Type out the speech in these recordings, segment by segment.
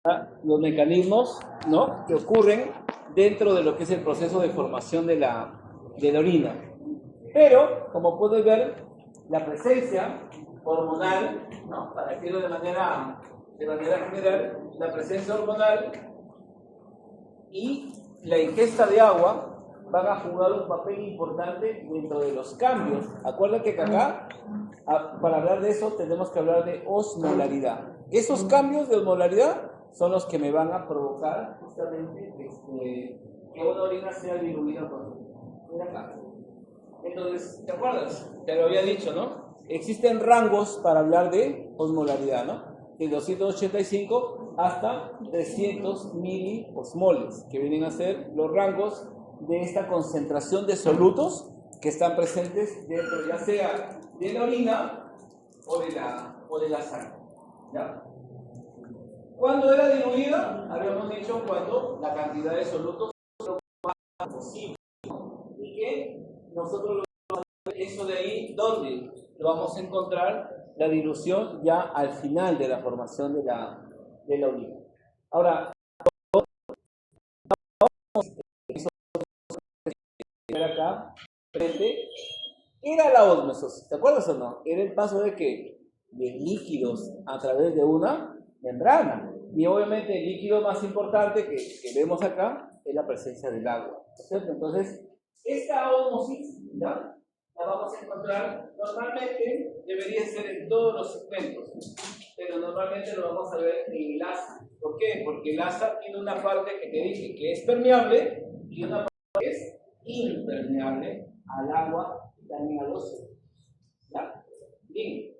los mecanismos, ¿no?, que ocurren dentro de lo que es el proceso de formación de la orina. Pero, como puedes ver, la presencia hormonal, ¿no?, para decirlo de manera general, la presencia hormonal y la ingesta de agua van a jugar un papel importante dentro de los cambios. Acuérdate que acá, para hablar de eso, tenemos que hablar de osmolaridad. Esos cambios de osmolaridad son los que me van a provocar justamente que una orina sea diluida con. Mira acá. Entonces, ¿te acuerdas? Te lo había dicho, ¿no? Existen rangos para hablar de osmolaridad, ¿no? De 285 hasta 300 miliosmoles, que vienen a ser los rangos de esta concentración de solutos que están presentes dentro, ya sea de la orina o de la sangre. ¿Ya? ¿Cuándo era diluida? Habíamos dicho cuando la cantidad de solutos es lo más posible. Y que nosotros eso de ahí, ¿dónde lo vamos a encontrar? La dilución ya al final de la formación de la orina. Ahora, acá, frente, era la ósmosis, ¿te acuerdas o no? Era el paso de que de líquidos a través de una membrana. Y obviamente el líquido más importante que vemos acá es la presencia del agua, ¿cierto? Entonces, esta ósmosis, ¿ya?, la vamos a encontrar, normalmente debería ser en todos los segmentos, pero normalmente lo vamos a ver en el asa. ¿Por qué? Porque el asa tiene una parte que te dije que es permeable y una parte que es impermeable al agua y también al óxido. ¿Ya? Bien.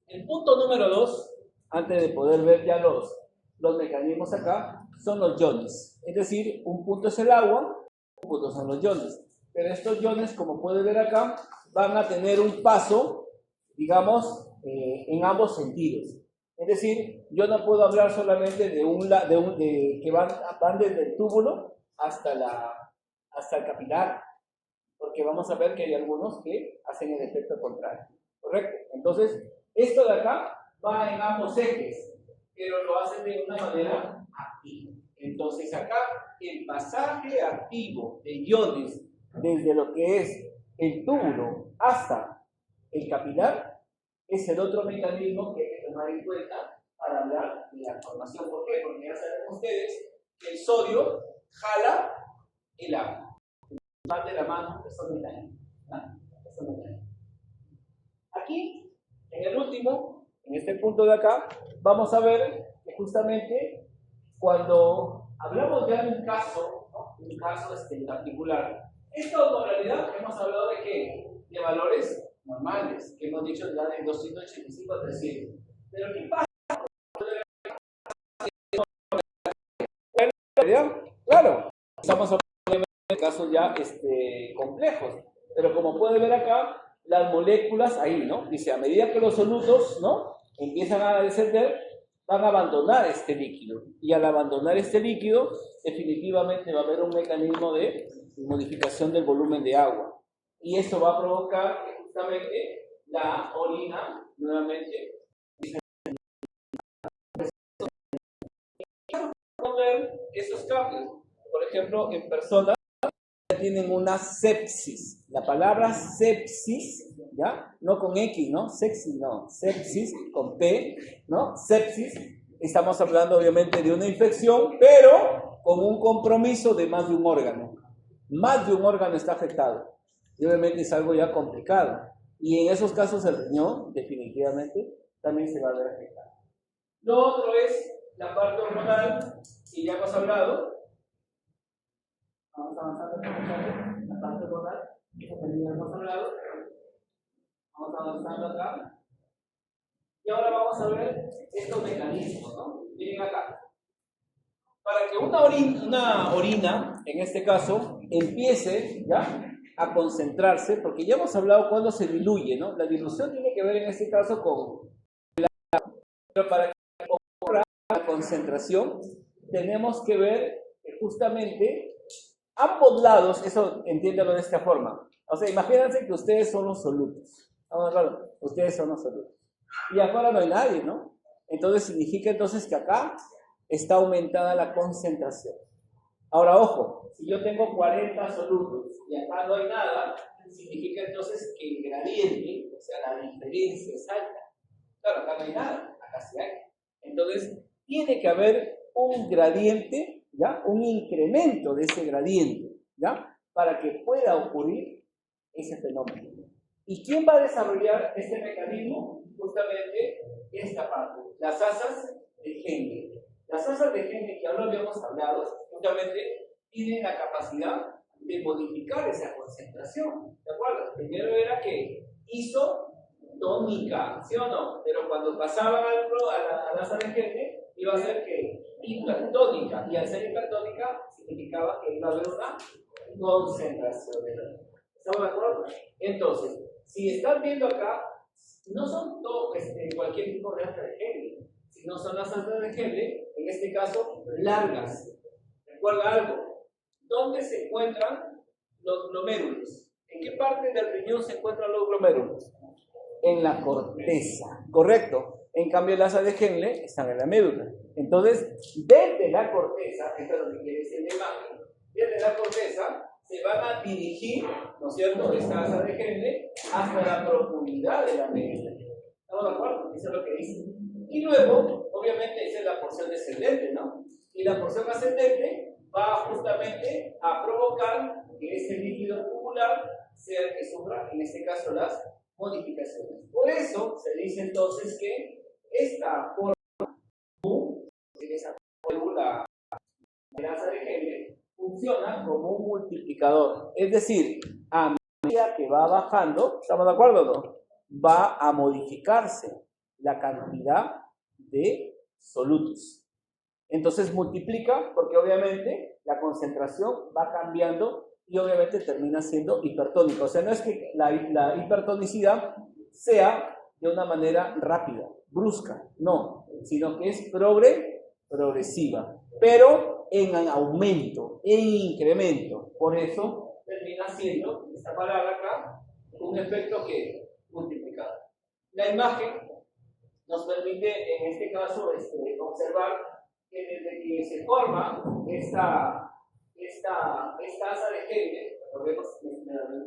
El punto número 2, antes de poder ver ya los mecanismos acá, son los iones. Es decir, un punto es el agua, un punto son los iones. Pero estos iones, como puede ver acá, van a tener un paso, digamos, en ambos sentidos. Es decir, yo no puedo hablar solamente de que van desde el túbulo hasta el capilar, porque vamos a ver que hay algunos que hacen el efecto contrario. ¿Correcto? Entonces, esto de acá va en ambos ejes, pero lo hacen de una manera activa. Entonces, acá el pasaje activo de iones desde lo que es el túbulo hasta el capilar es el otro mecanismo que hay que tomar en cuenta para hablar de la formación. ¿Por qué? Porque ya saben ustedes que el sodio jala el agua. Van de la mano, estos mecanismos. Aquí, en el último, en este punto de acá, vamos a ver que justamente cuando hablamos ya de un caso, ¿no?, un caso en particular, esta osmolaridad hemos hablado de qué? De valores normales, que hemos dicho ya de 285 a 300. Pero ¿qué pasa? Claro, estamos hablando de casos ya complejos, pero como puede ver acá, las moléculas ahí, ¿no? Dice, a medida que los solutos, ¿no?, empiezan a descender, van a abandonar este líquido. Y al abandonar este líquido, definitivamente va a haber un mecanismo de modificación del volumen de agua. Y esto va a provocar que justamente la orina, nuevamente, ver esos cambios. Por ejemplo, en personas que tienen una sepsis. La palabra sepsis, ¿ya? No con X, ¿no? Sepsis, no. Sepsis con P, ¿no? Sepsis. Estamos hablando obviamente de una infección, pero con un compromiso de más de un órgano. Más de un órgano está afectado. Y obviamente es algo ya complicado. Y en esos casos el riñón, definitivamente, también se va a ver afectado. Lo otro es la parte hormonal, y ya hemos hablado. Vamos avanzando con la parte hormonal, que también hemos hablado. Vamos avanzando acá. Y ahora vamos a ver estos mecanismos, ¿no? Miren acá. Para que una orina, en este caso, empiece, ¿ya?, a concentrarse, porque ya hemos hablado cuando se diluye, ¿no? La dilución tiene que ver en este caso con pero para que ocurra la concentración, tenemos que ver que justamente ambos lados, eso entiéndalo de esta forma. O sea, imagínense que ustedes son los solutos. Ustedes son los solutos. Y afuera no hay nadie, ¿no? Entonces significa entonces que acá está aumentada la concentración. Ahora, ojo, si yo tengo 40 solutos y acá no hay nada, significa entonces que el gradiente, o sea, la diferencia es alta. Claro, acá no hay nada, acá sí hay. Entonces, tiene que haber un gradiente, ¿ya? Un incremento de ese gradiente, ¿ya? Para que pueda ocurrir ese fenómeno. ¿Y quién va a desarrollar este mecanismo? Justamente esta parte, las asas de Henle. Las asas de Henle, que ahora habíamos hablado, justamente tienen la capacidad de modificar esa concentración. ¿De acuerdo? Primero era que isotónica, ¿sí o no? Pero cuando pasaban a la asa de Henle, iba a ser que hipertónica. Y al ser hipertónica, significaba que iba a haber una concentración de energía. ¿Estamos de acuerdo? Entonces, si están viendo acá, no son cualquier tipo de asa de Henle, sino son las asas de Henle, en este caso, largas. Recuerda algo, ¿dónde se encuentran los glomérulos? ¿En qué parte del riñón se encuentran los glomérulos? En la corteza, ¿correcto? En cambio, las asas de Henle están en la médula. Entonces, desde la corteza, esto es lo que quiere decir la imagen, desde la corteza se van a dirigir, ¿no es cierto?, esta asa de Henle hasta la profundidad de la médula. ¿Estamos de acuerdo? Eso es lo que dice. Y luego, obviamente, esa es la porción descendente, ¿no? Y la porción ascendente va justamente a provocar que este líquido tubular sea el que sufra, en este caso, las modificaciones. Por eso se dice entonces que esta forma de esa fórmula de asa de Henle funciona como un multiplicador. Es decir, a medida que va bajando, ¿estamos de acuerdo o no? Va a modificarse la cantidad de solutos. Entonces multiplica porque obviamente la concentración va cambiando y obviamente termina siendo hipertónica. O sea, no es que la hipertonicidad sea de una manera rápida, brusca, no, sino que es progresiva, pero en aumento, en incremento. Por eso termina siendo esta palabra acá un efecto que multiplicado. La imagen nos permite en este caso observar que desde que se forma esta asa de Henle,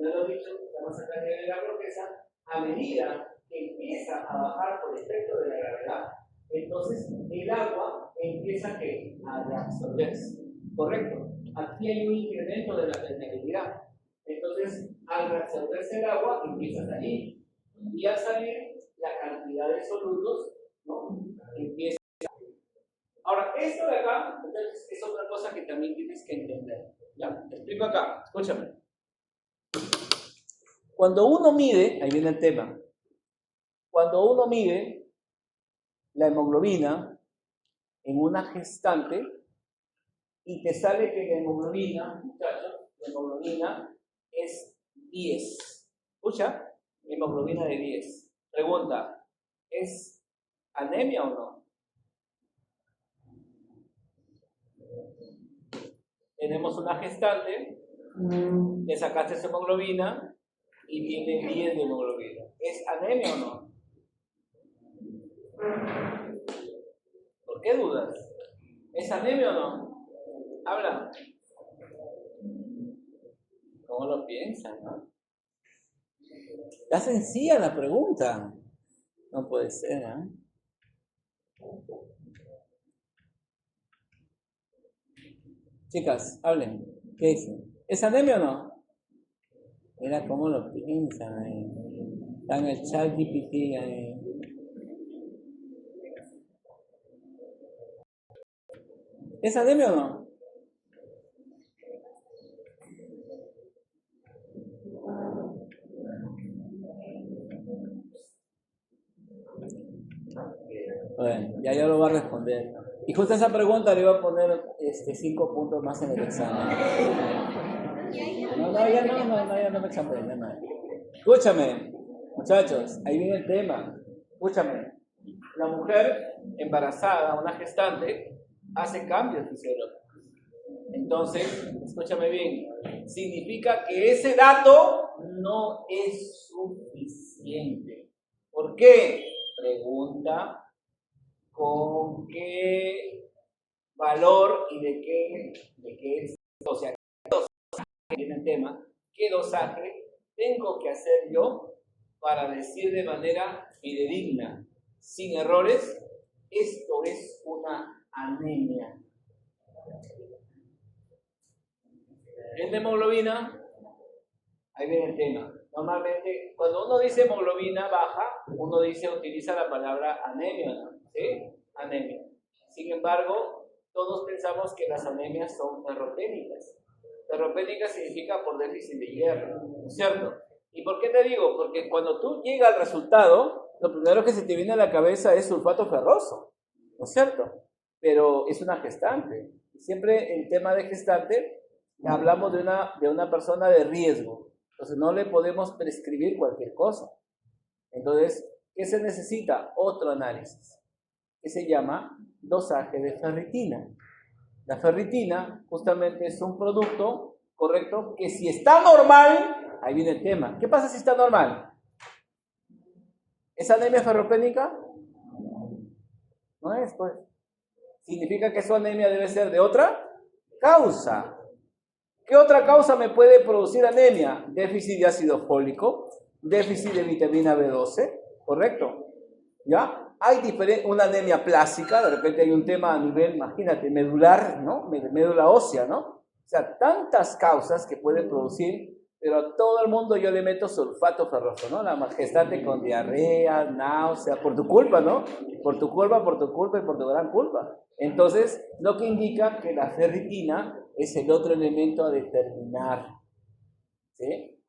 me lo he dicho, la masa de la corteza, a medida que empieza a bajar por efecto de la gravedad, entonces el agua empieza a reabsorberse. ¿Correcto? Aquí hay un incremento de la permeabilidad. Entonces, al reabsorberse el agua, empieza a salir. Y al salir, la cantidad de solutos, ¿no?, empieza. Ahora, esto de acá entonces, es otra cosa que también tienes que entender. ¿Ya? Te explico acá, escúchame. Cuando uno mide, ahí viene el tema, cuando uno mide la hemoglobina en una gestante y te sale que la hemoglobina, muchachos, la hemoglobina es 10. ¿Escucha? Hemoglobina de 10. Pregunta, ¿es anemia o no? Tenemos una gestante, le sacaste su hemoglobina y tiene 10 de hemoglobina. ¿Es anemia o no? ¿Por qué dudas? ¿Es anemia o no? Habla. ¿Cómo lo piensan, no? Está sencilla la pregunta. No puede ser, ¿eh? Chicas, hablen. ¿Qué dicen? ¿Es anemia o no? Mira cómo lo piensan. Está en el chat GPT. ¿Es anemia o no? Bueno, ya yo lo voy a responder. Y justo esa pregunta le iba a poner 5 puntos más en el examen. No, ya no me champé, no. Escúchame, muchachos, ahí viene el tema. Escúchame. La mujer embarazada, una gestante, hace cambios fisiológicos. Entonces, escúchame bien, significa que ese dato no es suficiente. ¿Por qué? Pregunta, ¿con qué valor y de qué es, o sea, qué dosaje viene el tema, qué dosaje tengo que hacer yo para decir de manera fidedigna, sin errores, esto es una anemia. ¿Es de hemoglobina? Ahí viene el tema. Normalmente, cuando uno dice hemoglobina baja, uno utiliza la palabra anemia, ¿sí? Anemia. Sin embargo, todos pensamos que las anemias son ferropénicas. Ferropénica significa por déficit de hierro, ¿no es cierto? ¿Y por qué te digo? Porque cuando tú llegas al resultado, lo primero que se te viene a la cabeza es sulfato ferroso, ¿no es cierto? Pero es una gestante. Siempre en tema de gestante hablamos de una persona de riesgo. Entonces no le podemos prescribir cualquier cosa. Entonces, ¿qué se necesita? Otro análisis, que se llama dosaje de ferritina. La ferritina justamente es un producto, correcto, que si está normal, ahí viene el tema. ¿Qué pasa si está normal? ¿Es anemia ferropénica? No es, pues. Significa que su anemia debe ser de otra causa. ¿Qué otra causa me puede producir anemia? Déficit de ácido fólico, déficit de vitamina B12, ¿correcto? ¿Ya? Hay una anemia plástica, de repente hay un tema a nivel, imagínate, medular, ¿no? Médula ósea, ¿no? O sea, tantas causas que pueden producir, pero a todo el mundo yo le meto sulfato ferroso, ¿no? La gestante con diarrea, náusea, por tu culpa, ¿no? Por tu culpa y por tu gran culpa. Entonces, lo que indica que la ferritina es el otro elemento a determinar, ¿sí?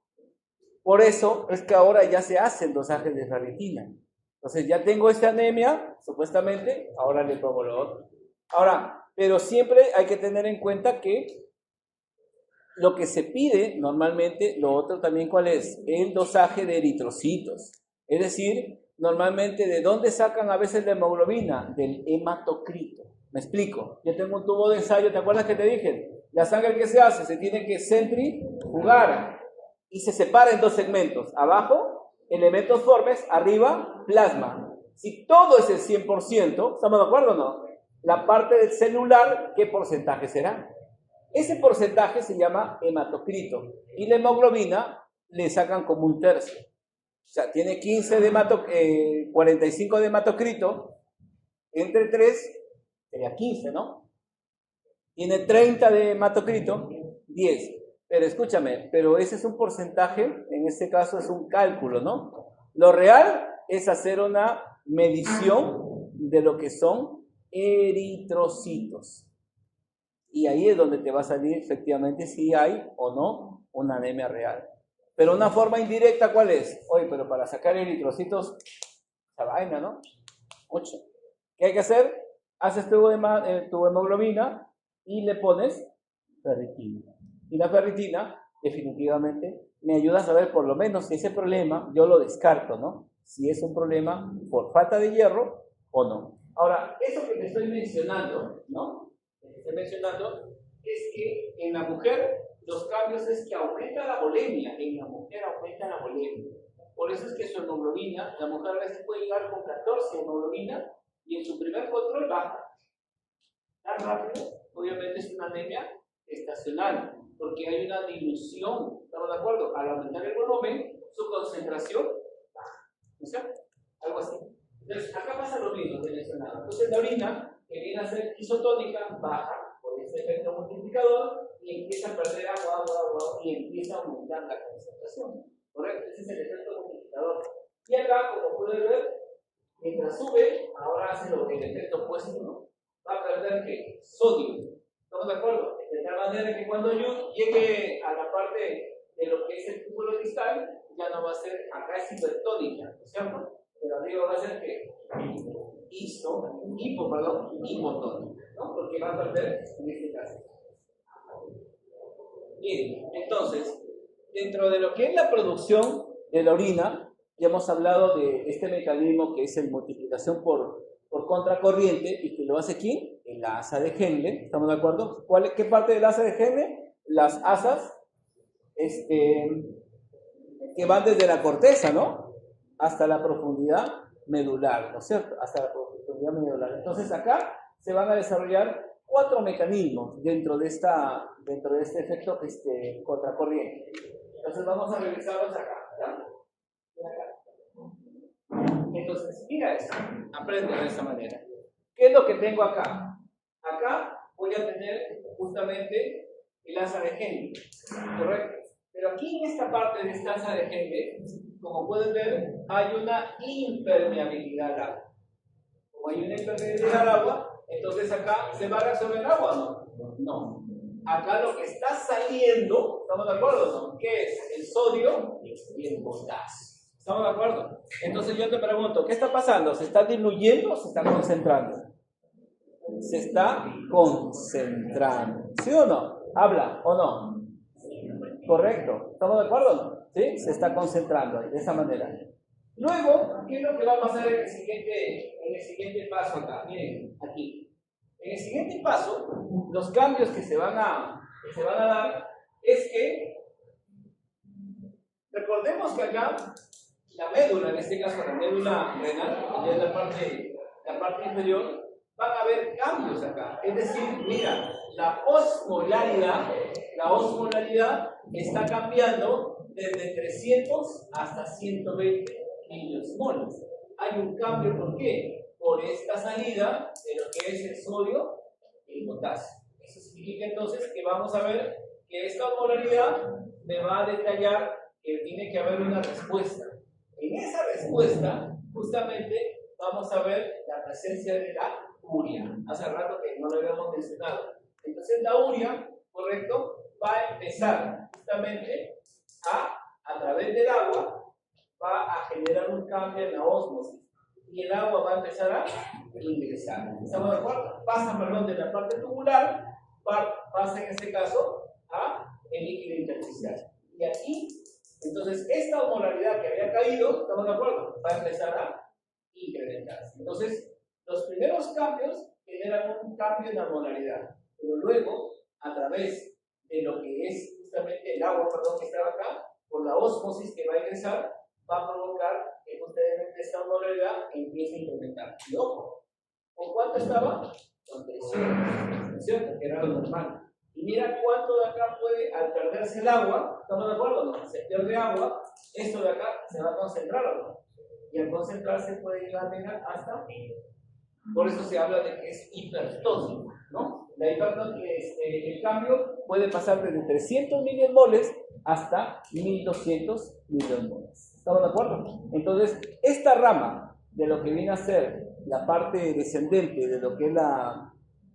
Por eso es que ahora ya se hacen dosajes de ferritina. Entonces ya tengo esta anemia, supuestamente, ahora le pongo lo otro. Ahora, pero siempre hay que tener en cuenta que lo que se pide normalmente, lo otro también, ¿cuál es? El dosaje de eritrocitos. Es decir, normalmente, ¿de dónde sacan a veces la hemoglobina? Del hematocrito. ¿Me explico? Yo tengo un tubo de ensayo, ¿te acuerdas que te dije? La sangre que se hace, se tiene que centrifugar y se separa en dos segmentos. Abajo, elementos formes, arriba, plasma. Si todo es el 100%, ¿estamos de acuerdo o no? La parte del celular, ¿qué porcentaje será? Ese porcentaje se llama hematocrito y la hemoglobina le sacan como un tercio. O sea, tiene 45 de hematocrito, entre 3 sería 15, ¿no? Tiene 30 de hematocrito, 10. Pero escúchame, pero ese es un porcentaje, en este caso es un cálculo, ¿no? Lo real es hacer una medición de lo que son eritrocitos. Y ahí es donde te va a salir efectivamente si hay o no una anemia real. Pero una forma indirecta, ¿cuál es? Oye, pero para sacar eritrocitos, esa vaina, ¿no? Mucho. ¿Qué hay que hacer? Haces tu hemoglobina y le pones ferritina. Y la ferritina, definitivamente, me ayuda a saber por lo menos si ese problema yo lo descarto, ¿no? Si es un problema por falta de hierro o no. Ahora, eso que te estoy mencionando, ¿no? Es que en la mujer los cambios es que aumenta la bulimia, en la mujer aumenta la bulimia. Por eso es que su hemoglobina, la mujer a veces puede llegar con 14 de hemoglobina y en su primer control baja. Tan rápido, obviamente es una anemia estacional, porque hay una dilución, ¿estamos de acuerdo? Al aumentar el volumen, su concentración baja. ¿No es cierto? Algo así. Entonces, acá pasa lo mismo que mencionaba. Entonces, la orina, que viene a ser isotónica, baja por este efecto multiplicador y empieza a perder agua, y empieza a aumentar la concentración. ¿Correcto? Ese es el efecto multiplicador. Y acá, como pueden ver, mientras sube, ahora hace el efecto opuesto, ¿no? Va a perder ¿qué? Sodio. ¿Estamos de acuerdo? De tal manera que cuando yo llegue a la parte de lo que es el túbulo distal, ya no va a ser, acá es hipertónica, ¿no es cierto? Pero arriba va a ser que hipotónica, ¿no? Porque va a perder en este caso. Bien, entonces, dentro de lo que es la producción de la orina, ya hemos hablado de este mecanismo que es el multiplicación por contracorriente y que lo hace ¿quién? En la asa de Henle, ¿estamos de acuerdo? ¿Qué parte del asa de Henle? Las asas que van desde la corteza, ¿no? Hasta la profundidad medular, ¿no es cierto? Hasta la profundidad medular. Entonces acá se van a desarrollar 4 mecanismos dentro de este efecto contracorriente. Entonces vamos a revisarlos acá, ¿ya? Entonces, mira esto, aprende de esta manera. ¿Qué es lo que tengo acá? Acá voy a tener justamente el asa de Henle, ¿correcto? Pero aquí en esta parte de esta asa de Henle, como pueden ver, hay una impermeabilidad al agua. Como hay una impermeabilidad al agua, entonces acá se va a reabsorber el agua, ¿no? No. Acá lo que está saliendo, ¿estamos de acuerdo, no? ¿Qué es? El sodio y el potasio. ¿Estamos de acuerdo? Entonces yo te pregunto, ¿qué está pasando? ¿Se está diluyendo o se está concentrando? Se está concentrando. ¿Sí o no? ¿Habla o no? Correcto. ¿Estamos de acuerdo o no? ¿Sí? Se está concentrando de esa manera. Luego, ¿qué es lo que va a pasar en el siguiente paso acá? Miren, aquí. En el siguiente paso, los cambios que se van a dar es que recordemos que acá la médula, en este caso la médula renal, que es la parte inferior, van a haber cambios acá. Es decir, mira, la osmolaridad está cambiando desde 300 hasta 120 millomoles. Hay un cambio, ¿por qué? Por esta salida de lo que es el sodio y el potasio. Eso significa entonces que vamos a ver que esta osmolaridad me va a detallar que tiene que haber una respuesta. En esa respuesta, justamente, vamos a ver la presencia de la urea. Hace rato que no lo habíamos mencionado. Entonces, la urea, correcto, va a empezar justamente a través del agua, va a generar un cambio en la ósmosis. Y el agua va a empezar a ingresar. ¿Estamos de acuerdo? Pasa, de la parte tubular, pasa en este caso a el líquido intersticial. Y aquí, entonces, esta osmolaridad que había caído, ¿estamos de acuerdo? Va a empezar a incrementarse. Entonces, los primeros cambios generan un cambio en la osmolaridad, pero luego, a través de lo que es justamente el agua, que estaba acá, por la ósmosis que va a ingresar, va a provocar que justamente esta osmolaridad empiece a incrementar. Y ojo, ¿con cuánto estaba? Con 300, ¿cierto? Que era lo normal. Y mira cuánto de acá puede, al perderse el agua, ¿estamos de acuerdo? No, se pierde agua, esto de acá se va a concentrar o no. Y al concentrarse puede llegar hasta 1000. Por eso se habla de que es hipertónico, ¿no? La hipertónica, el cambio puede pasar desde 300 milimoles hasta 1200 milimoles. ¿Estamos de acuerdo? Entonces, esta rama de lo que viene a ser la parte descendente de lo que es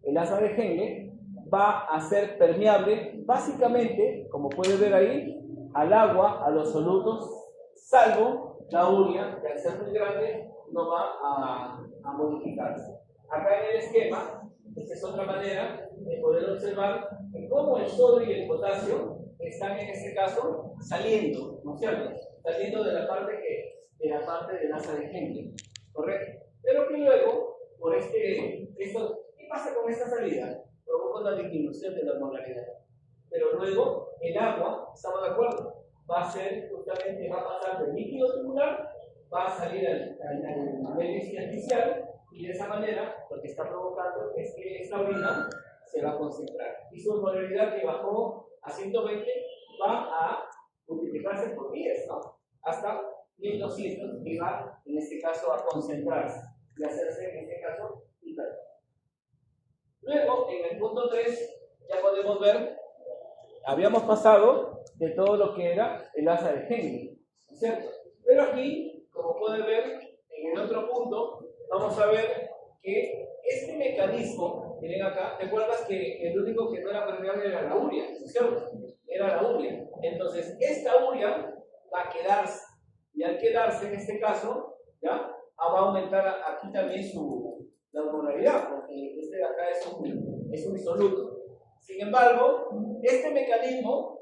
el asa de Henle, va a ser permeable básicamente, como puedes ver ahí, al agua, a los solutos, salvo la urea, que al ser muy grande no va a modificarse. Acá en el esquema, esta es otra manera de poder observar cómo el sodio y el potasio están en este caso saliendo, ¿no es cierto? Saliendo de la parte del asa de Henle, ¿correcto? Pero que luego, ¿qué pasa con esta salida? Provoca una disminución de la osmolaridad. Pero luego el agua, ¿estamos de acuerdo? Va a pasar del líquido tubular, va a salir al nivel intersticial, y de esa manera lo que está provocando es que esta orina se va a concentrar. Y su osmolaridad, que bajó a 120, va a multiplicarse por 10, ¿no? Hasta 1200, que va en este caso a concentrarse y hacerse en este caso hipertónico. Luego, en el punto 3, ya podemos ver, habíamos pasado de todo lo que era el asa de Henle, ¿cierto? Pero aquí, como pueden ver, en el otro punto, vamos a ver que este mecanismo, miren acá, ¿te acuerdas que el único que no era permeable era la urea, ¿cierto? Era la urea. Entonces, esta urea va a quedarse, y al quedarse en este caso, ¿ya? Va a aumentar aquí también la osmolaridad, porque este de acá es un soluto. Sin embargo, este mecanismo,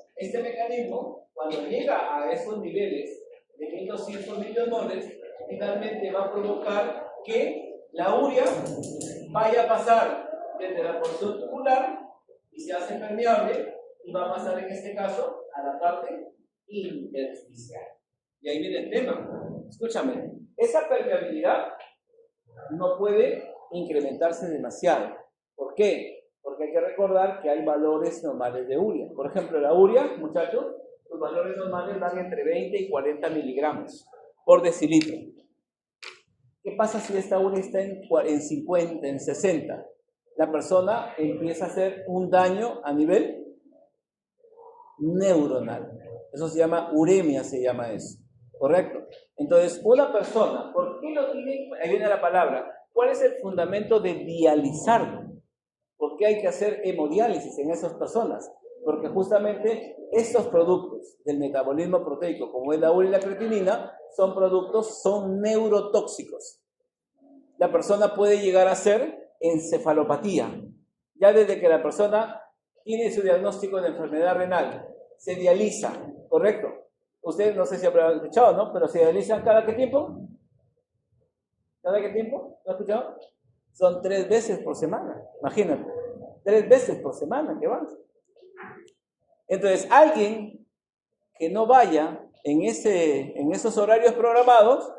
cuando llega a esos niveles de 1200 milimoles, finalmente va a provocar que la urea vaya a pasar desde la porción tubular y se hace permeable, y va a pasar en este caso a la parte intersticial. Y ahí viene el tema. Escúchame, esa permeabilidad no puede incrementarse demasiado. ¿Por qué? Porque hay que recordar que hay valores normales de urea. Por ejemplo, la urea, muchachos, los valores normales van entre 20 y 40 miligramos por decilitro. ¿Qué pasa si esta urea está en 50, en 60? La persona empieza a hacer un daño a nivel neuronal. Eso se llama uremia, se llama eso. ¿Correcto? Entonces, una persona, ¿por qué lo tiene? Ahí viene la palabra. ¿Cuál es el fundamento de dializarlo? ¿Por qué hay que hacer hemodiálisis en esas personas? Porque justamente estos productos del metabolismo proteico, como es la urea y la creatinina, son neurotóxicos. La persona puede llegar a hacer encefalopatía. Ya desde que la persona tiene su diagnóstico de enfermedad renal, se dializa, ¿correcto? Ustedes no sé si habrán escuchado, ¿no? Pero se dializan ¿cada qué tiempo? ¿Cada qué tiempo? ¿Lo han escuchado? Son 3 veces por semana, imagínate. 3 veces por semana que van. Entonces, alguien que no vaya en esos horarios programados,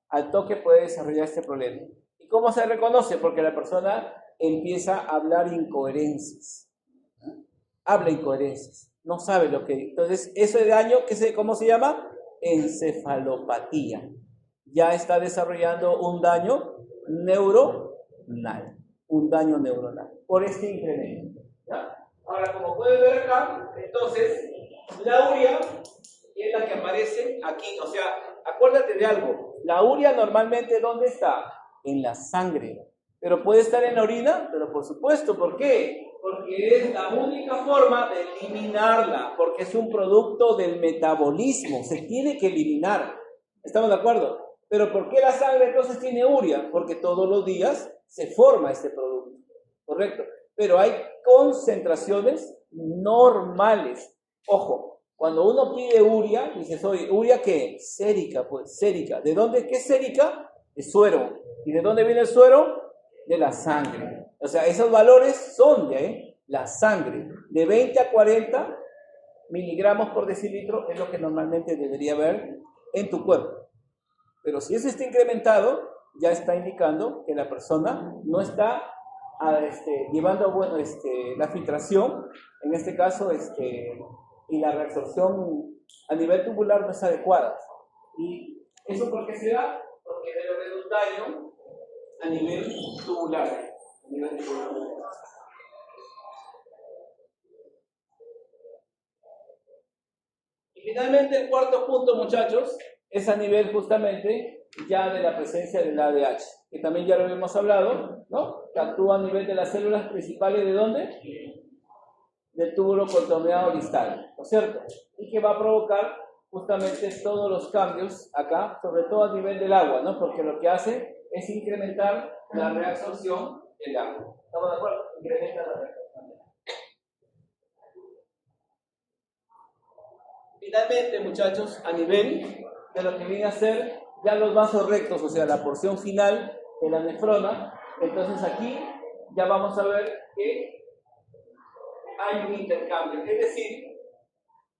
al toque puede desarrollar este problema. ¿Y cómo se reconoce? Porque la persona empieza a hablar incoherencias. Habla incoherencias. No sabe lo que... Entonces, ese daño, ¿cómo se llama? Encefalopatía. Ya está desarrollando un daño neuronal. Un daño neuronal. Por este incremento. ¿Ya? Ahora, como pueden ver acá, entonces, la urea es la que aparece aquí. O sea, acuérdate de algo. La urea normalmente, ¿dónde está? En la sangre. Pero puede estar en la orina, pero por supuesto, ¿por qué? Porque es la única forma de eliminarla, porque es un producto del metabolismo, se tiene que eliminar. ¿Estamos de acuerdo? Pero ¿por qué la sangre entonces tiene urea? Porque todos los días se forma este producto, ¿correcto? Pero hay concentraciones normales. Ojo, cuando uno pide urea, dices, oye, ¿urea qué? Sérica, pues, sérica. ¿De dónde? ¿Qué es sérica? De suero. ¿Y de dónde viene el suero? De la sangre. O sea, esos valores son de la sangre. De 20 a 40 miligramos por decilitro es lo que normalmente debería haber en tu cuerpo. Pero si eso está incrementado, ya está indicando que la persona no está llevando la filtración, en este caso, y la reabsorción a nivel tubular no es adecuada. ¿Y eso por qué se da? Porque debe haber un daño a nivel tubular. Y finalmente el cuarto punto, muchachos, es a nivel justamente ya de la presencia del ADH, que también ya lo hemos hablado, ¿no? Que actúa a nivel de las células principales, ¿de dónde? Del túbulo contorneado distal, ¿no es cierto? Y que va a provocar justamente todos los cambios acá, sobre todo a nivel del agua, ¿no? Porque lo que hace es incrementar la reabsorción del agua. ¿Estamos de acuerdo? Incrementa la reabsorción del agua. Finalmente, muchachos, a nivel de lo que viene a ser ya los vasos rectos, o sea, la porción final de la nefrona, entonces aquí ya vamos a ver que hay un intercambio. Es decir,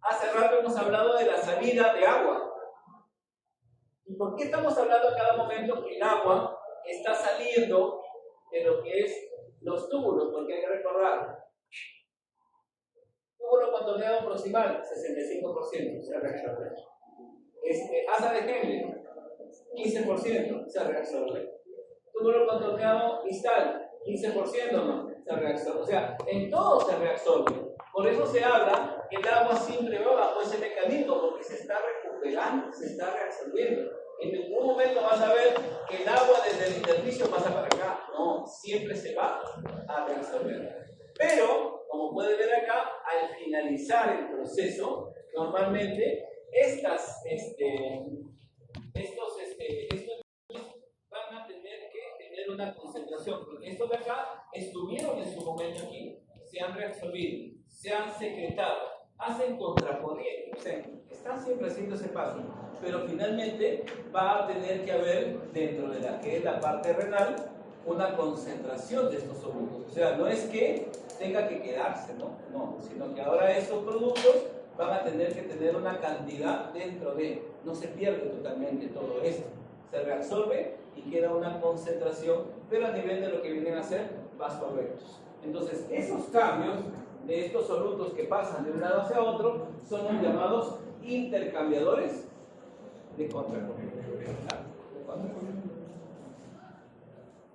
hace rato hemos hablado de la salida de agua. ¿Y por qué estamos hablando a cada momento que el agua está saliendo de lo que es los túbulos? Porque hay que recordar. Túbulo contorneado proximal, 65% se reabsorbe. Asa de Henle, 15% se reabsorbe. Túbulo contorneado distal, 15% no se reabsorbe. O sea, en todo se reabsorbe. Por eso se habla que el agua siempre va bajo ese mecanismo, porque se está recuperando, se está reabsorbiendo. En ningún momento vas a ver que el agua desde el intersticio pasa para acá. No, siempre se va a reabsorber. Pero, como puede ver acá, al finalizar el proceso, normalmente estos van a tener que tener una concentración, porque estos de acá estuvieron en su momento aquí, se han reabsorbido, se han secretado, hacen contracorriente, o sea, están siempre haciendo ese paso, pero finalmente va a tener que haber dentro de la que es la parte renal una concentración de estos solutos. O sea, no es que tenga que quedarse, no, sino que ahora estos productos van a tener que tener una cantidad dentro de, no se pierde totalmente todo esto, se reabsorbe y queda una concentración, pero a nivel de lo que vienen a ser vasos rectos. Entonces, esos cambios de estos solutos que pasan de un lado hacia otro son los llamados intercambiadores de contracorriente.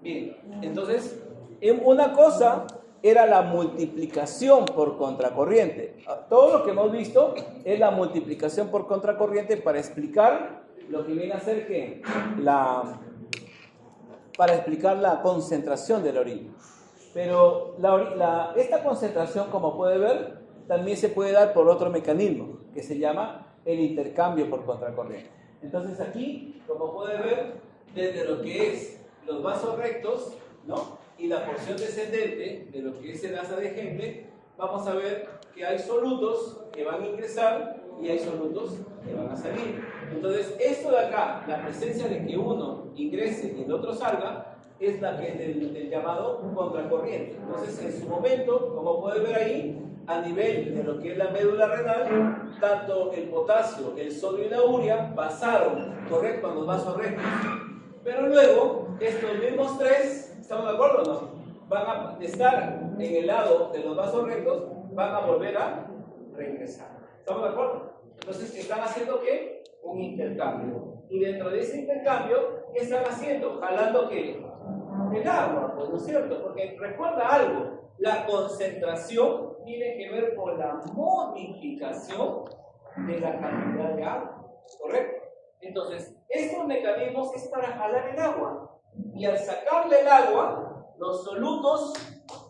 Bien, entonces, una cosa era la multiplicación por contracorriente. Todo lo que hemos visto es la multiplicación por contracorriente para explicar lo que viene a ser que para explicar la concentración de la orina. Pero esta concentración, como puede ver, también se puede dar por otro mecanismo que se llama el intercambio por contracorriente. Entonces aquí, como puede ver, desde lo que es los vasos rectos, ¿no?, y la porción descendente de lo que es el asa de Henle, vamos a ver que hay solutos que van a ingresar y hay solutos que van a salir. Entonces, esto de acá, la presencia de que uno ingrese y el otro salga, es la que del llamado contracorriente. Entonces, en su momento, como pueden ver ahí, a nivel de lo que es la médula renal, tanto el potasio, el sodio y la urea pasaron, correcto, a los vasos rectos. Pero luego, estos mismos tres, ¿estamos de acuerdo o no?, van a estar en el lado de los vasos rectos, van a volver a regresar. ¿Estamos de acuerdo? Entonces, ¿están haciendo qué? Un intercambio. Y dentro de ese intercambio, ¿qué están haciendo? Jalando ¿qué? El agua, pues, ¿no es cierto? Porque recuerda algo, la concentración tiene que ver con la modificación de la cantidad de agua, ¿correcto? Entonces, estos mecanismos es para jalar el agua. Y al sacarle el agua, los solutos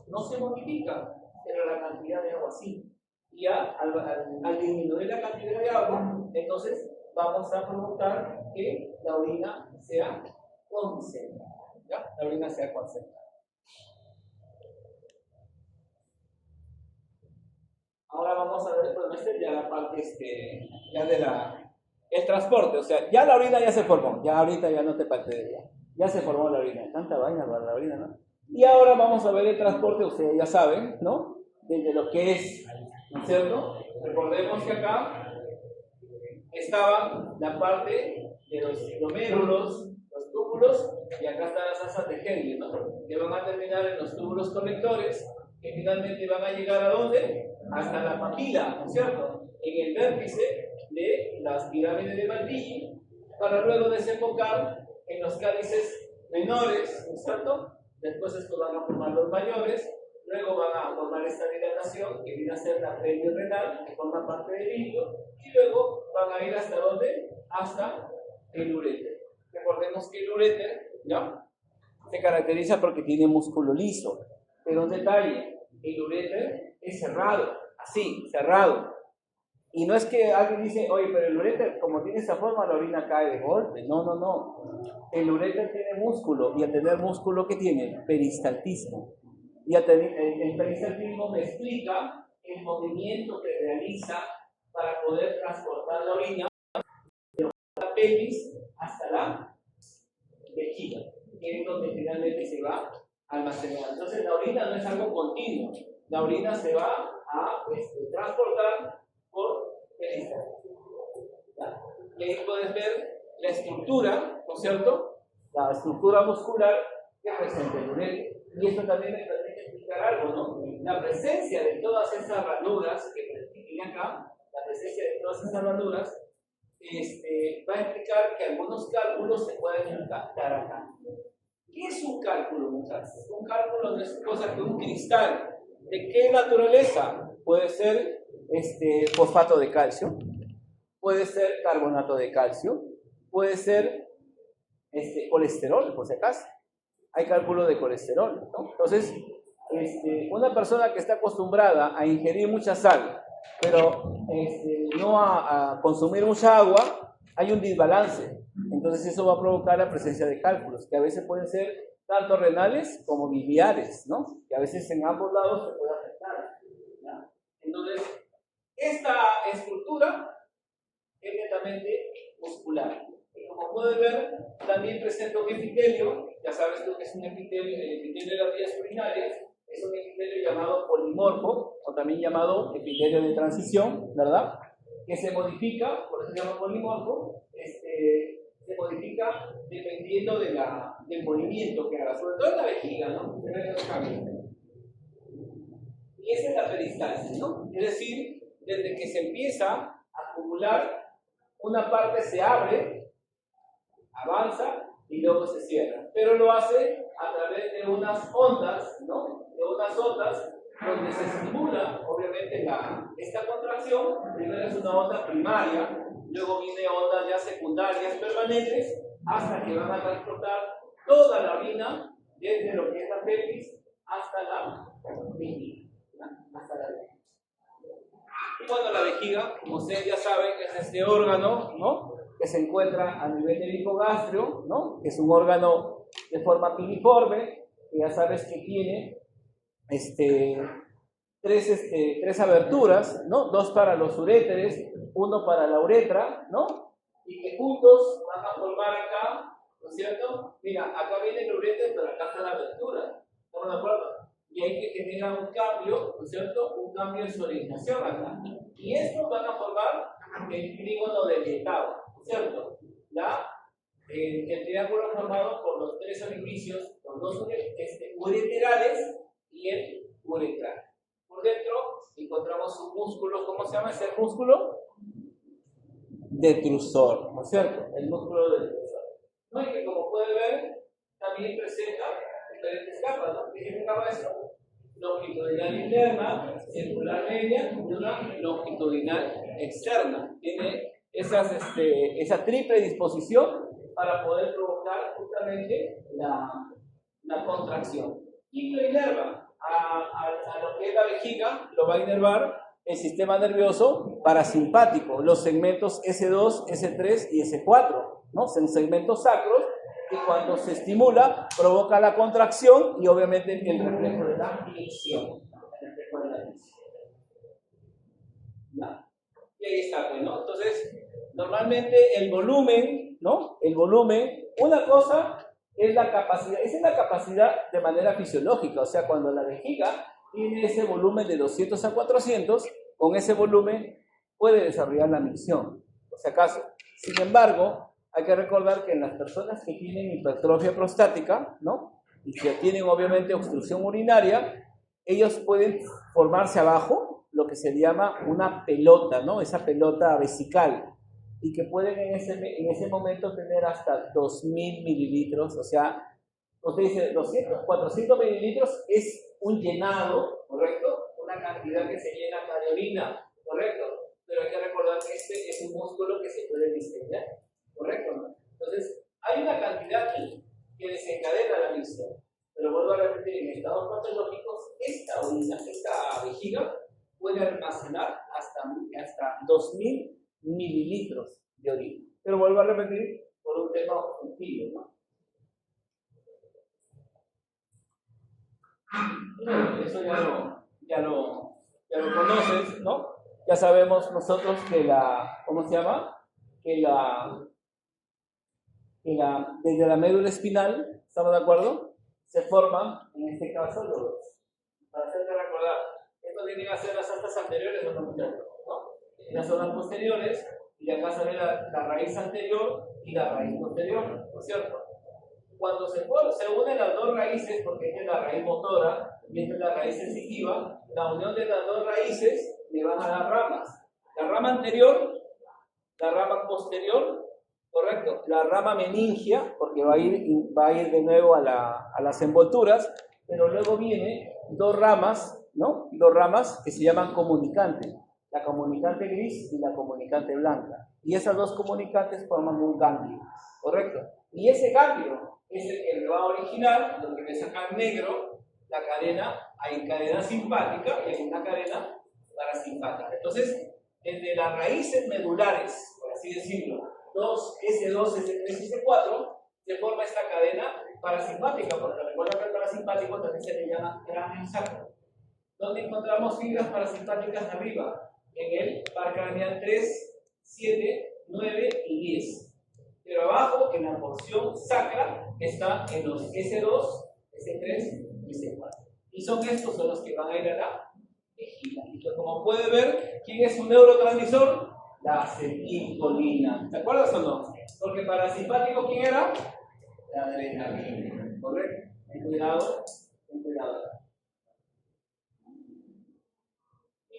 no se modifican, pero la cantidad de agua sí. Y al disminuir la cantidad de agua, entonces vamos a provocar que la orina sea concentrada. ¿Ya? La orina sea concentrada. Ahora vamos a ver, bueno, esta es ya la parte ya de el transporte, o sea, ya la orina ya se formó, ya ahorita ya no te parte de ella, ya se formó la orina, tanta vaina para la orina, ¿no? Y ahora vamos a ver el transporte, ustedes ya saben, ¿no? Desde lo que es, ¿no es cierto? Recordemos que acá estaba la parte de los glomérulos, los túbulos, y acá están las asas de Henle, ¿no?, que van a terminar en los túbulos conectores, que finalmente van a llegar ¿a dónde? Hasta la papila, ¿no es cierto?, en el vértice de las pirámides de Valvilli, para luego desembocar en los cálices menores, ¿no es cierto? Después estos van a formar los mayores, luego van a formar esta dilatación que viene a ser la plenius renal, que forma parte del líquido, y luego van a ir hasta ¿dónde? Hasta el uréter. Recordemos que el uréter, ¿ya?, se caracteriza porque tiene músculo liso, pero un detalle, el uréter es cerrado, así, cerrado. Y no es que alguien dice, oye, pero el uréter, como tiene esa forma, la orina cae de golpe. No, no, no. El uréter tiene músculo, y al tener músculo, ¿qué tiene? Peristaltismo. Y el peristaltismo me explica el movimiento que realiza para poder transportar la orina de la pelvis hasta la vejiga, que es donde finalmente se va a almacenar. Entonces, la orina no es algo continuo. La orina se va a transportar por peristaltismo. Y ahí puedes ver la estructura, ¿no es cierto?, la estructura muscular que presenta el uréter. Y esto también me permite explicar algo, ¿no? La presencia de todas esas ranuras que tiene acá, la presencia de todas esas ranuras, va a explicar que algunos cálculos se pueden captar acá. ¿Qué es un cálculo, muchachos? Un cálculo no es cosa que un cristal. ¿De qué naturaleza? Puede ser fosfato de calcio, puede ser carbonato de calcio, puede ser colesterol, por si acaso. Hay cálculo de colesterol, ¿no? Entonces, una persona que está acostumbrada a ingerir mucha sal, pero no a consumir mucha agua, hay un desbalance. Entonces eso va a provocar la presencia de cálculos, que a veces pueden ser tanto renales como biliares, ¿no? Que a veces en ambos lados se puede afectar, ¿ya? Entonces, esta estructura es netamente muscular. Y como puedes ver, también presenta un epitelio. Ya sabes tú que es un epitelio, el epitelio de las vías urinarias. Es un epitelio llamado polimorfo, o también llamado epitelio de transición, ¿verdad?, que se modifica, por eso se llama polimorfo, se modifica dependiendo del movimiento que haga, sobre todo en la vejiga, ¿no? Y esa es la peristalsis, ¿no? Es decir, desde que se empieza a acumular, una parte se abre, avanza y luego se cierra. Pero lo hace a través de unas ondas, ¿no? De unas ondas donde se estimula, obviamente, esta contracción. Primero es una onda primaria, luego viene ondas ya secundarias permanentes, hasta que van a transportar toda la orina desde lo que es la pelvis hasta la vejiga. Hasta la vejiga. Y bueno, la vejiga, como ustedes ya saben, es este órgano, ¿no? Que se encuentra a nivel del hipogastrio, ¿no? Que es un órgano de forma piriforme, que ya sabes que tiene tres aberturas, ¿no? Dos para los uréteres, uno para la uretra, ¿no? Y que juntos van a formar acá, ¿no es cierto? Mira, acá viene el uréter, pero acá está la abertura, ¿estamos de acuerdo? Y hay que generar un cambio, ¿no es cierto? Un cambio en su orientación acá. Y estos van a formar el trígono delimitado, ¿no es cierto? El triángulo formado por los tres orificios, los dos ureterales y el uretral. Por dentro encontramos un músculo, ¿cómo se llama ese músculo? Detrusor, ¿no es cierto? El músculo detrusor. ¿No? Y que como puede ver, también presenta diferentes capas, ¿no? ¿Qué significa esto? Longitudinal interna, circular media y una longitudinal externa. Tiene esa triple disposición para poder provocar justamente la contracción. Y lo inerva a lo que es la vejiga, lo va a inervar el sistema nervioso parasimpático, los segmentos S2, S3 y S4, ¿no? Son segmentos sacros que cuando se estimula provoca la contracción y obviamente el reflejo de la micción. Y ahí está, pues, ¿no? Entonces, normalmente el volumen, ¿no? El volumen, una cosa es la capacidad, esa es la capacidad de manera fisiológica, o sea, cuando la vejiga tiene ese volumen de 200 a 400, con ese volumen puede desarrollar la micción, por si acaso. Sin embargo, hay que recordar que en las personas que tienen hipertrofia prostática, ¿no? Y que tienen obviamente obstrucción urinaria, ellos pueden formarse abajo lo que se llama una pelota, ¿no? Esa pelota vesical, y que pueden en ese momento tener hasta 2000 mililitros, o sea, usted dice 200, 400 mililitros es un llenado, ¿correcto? Una cantidad que se llena acá de orina, ¿correcto? Pero hay que recordar que este es un músculo que se puede distender, ¿correcto? ¿No? Entonces, hay una cantidad aquí que desencadena la micción. Pero vuelvo a repetir, en estados patológicos, esta orina, esta vejiga, puede almacenar hasta 2000 mililitros de orina. Pero vuelvo a repetir por un tema objetivo, ¿no? Bueno, eso ya lo conoces, ¿no? Ya sabemos nosotros que ¿cómo se llama? Desde la médula espinal, ¿estamos de acuerdo? Se forman, en este caso, para hacerte recordar, esto tiene que ser las astas anteriores o no, ¿no? Las zonas posteriores, y acá sale la raíz anterior y la raíz posterior, ¿no es cierto? Cuando se unen las dos raíces, porque esta es la raíz motora y esta es la raíz sensitiva, la unión de las dos raíces le van a dar ramas. La rama anterior, la rama posterior, correcto, la rama meningia, porque va a ir de nuevo a las envolturas, pero luego viene dos ramas, ¿no? Dos ramas que se llaman comunicantes, la comunicante gris y la comunicante blanca. Y esas dos comunicantes forman un ganglio, ¿correcto? Y ese ganglio es el que va a originar, lo que ves acá en negro, la cadena, hay cadena simpática y hay una cadena parasimpática. Entonces, desde las raíces medulares, por así decirlo, S2, S3 y S4, se forma esta cadena parasimpática, porque recuerda que el parasimpático también se le llama cráneo sacro. ¿Dónde encontramos fibras parasimpáticas arriba? En el par craneal 3, 7, 9 y 10. Pero abajo, en la porción sacra, está en los S2, S3 y S4. Y son estos los que van a ir a la vejiga. Y que como puede ver, ¿quién es un neurotransmisor? La acetilcolina. ¿Te acuerdas o no? Porque parasimpático, ¿quién era? La adrenalina. ¿Correcto? Ten cuidado, ten cuidado.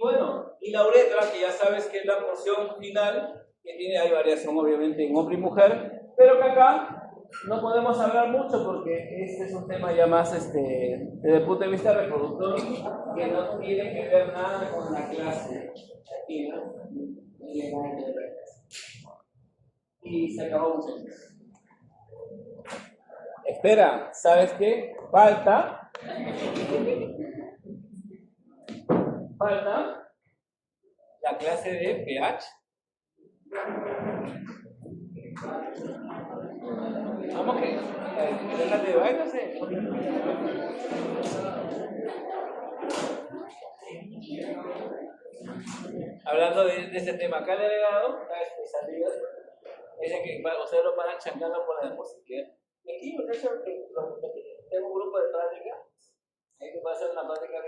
bueno, y la uretra, que ya sabes que es la porción final, que tiene, hay variación obviamente en hombre y mujer, pero que acá no podemos hablar mucho porque este es un tema ya más desde el punto de vista reproductor que no tiene que ver nada con la clase. Aquí, ¿no? Y se acabó muchachos. Espera, ¿sabes qué? Falta la clase de pH. Vamos que déjate de vaina, hablando de ese tema, acá el delegado, la especialidad, dice que ustedes lo van chancando por la diapositiva. Y aquí, muchachos, tengo un grupo de práctica, hay que pasar una práctica.